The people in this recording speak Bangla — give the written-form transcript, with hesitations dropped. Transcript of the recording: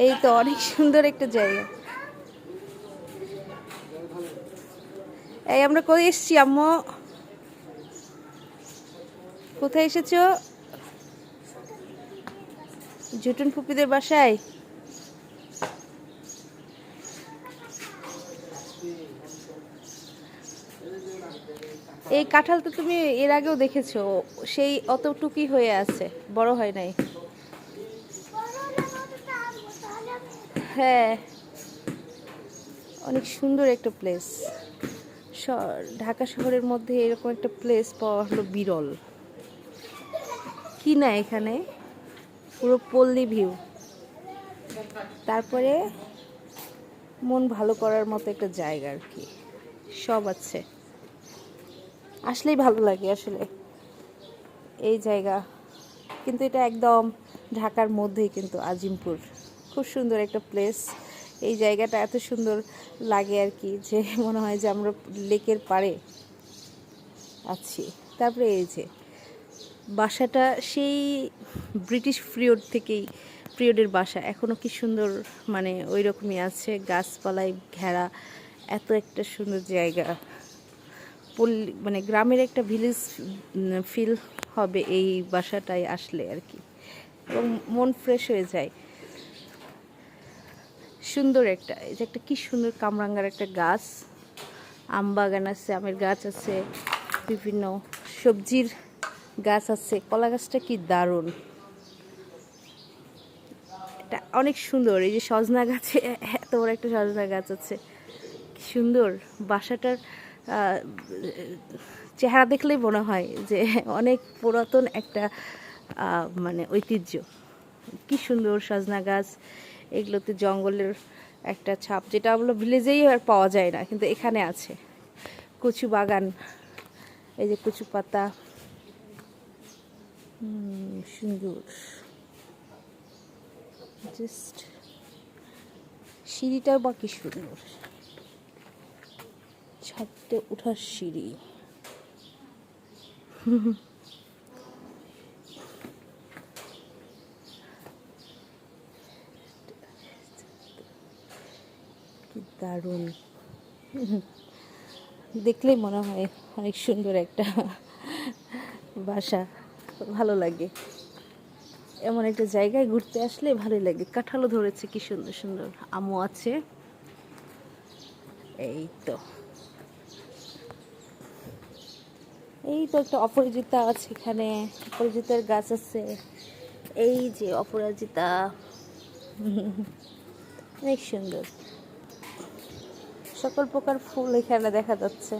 এই তো অনেক সুন্দর একটা জায়গা। এই আমরা কোথায় এসেছি আম্মু? কোথায় এসেছো? জুটুন ফুপিদের বাসায়। এই কাঁঠাল তো তুমি এর আগেও দেখেছো, সেই অতটুকুই হয়ে আছে, বড় হয় নাই। হ্যাঁ, অনেক সুন্দর একটা প্লেস। ঢাকা শহরের মধ্যে এরকম একটা প্লেস পাওয়া হলো বিরল। কি না এখানে পুরো পল্লী ভিউ, তারপরে মন ভালো করার মতো একটা জায়গা আর কি, সব আছে, আসলেই ভালো লাগে আসলে এই জায়গা। কিন্তু এটা একদম ঢাকার মধ্যেই, কিন্তু আজিমপুর খুব সুন্দর একটা প্লেস। এই জায়গাটা এত সুন্দর লাগে আর কি, যে মনে হয় যে আমরা লেকের পাড়ে আছি। তারপরে এই যে বাসাটা সেই ব্রিটিশ পিরিয়ডের বাসা, এখনও কি সুন্দর, মানে ওই রকমই আছে, গাছপালায় ঘেরা। এত একটা সুন্দর জায়গা, মানে গ্রামের একটা ভিলেজ ফিল হবে এই বাসাটায় আসলে আর কি, এবং মন ফ্রেশ হয়ে যায়। সুন্দর একটা, এই যে একটা কি সুন্দর কামরাঙ্গার একটা গাছ, আম বাগান আছে, আমের গাছ আছে, বিভিন্ন সবজির গাছ আছে, কলা গাছটা কি দারুণ, এটা অনেক সুন্দর। এই যে সজনা গাছে এত বড় একটা সজনা গাছ আছে, কি সুন্দর। বাসাটার চেহারা দেখলেই মনে হয় যে অনেক পুরাতন একটা মানে ঐতিহ্য। কি সুন্দর সজনা গাছ, এগুলোতে জঙ্গলের একটা ছাপ, যেটা হলো ভিলেজেই আর পাওয়া যায় না, কিন্তু এখানে আছে। কচু বাগান, এই যে কচু পাতা, সুন্দর। জাস্ট সিঁড়িটাও বা কি সুন্দর, ছাদে ওঠার সিঁড়ি। কি দারুণ, দেখলেই মনে হয় অনেক সুন্দর একটা বাসা, ভালো লাগে। এমন একটা জায়গায় ঘুরতে আসলে ভালোই লাগে। কাঁঠালও ধরেছে কি সুন্দর সুন্দর, আমও আছে। এই তো একটা অপরাজিতা আছে এখানে, অপরাজিতার গাছ আছে। এই যে অপরাজিতা, অনেক সুন্দর, সকল প্রকার ফুল এখানে দেখা যাচ্ছে।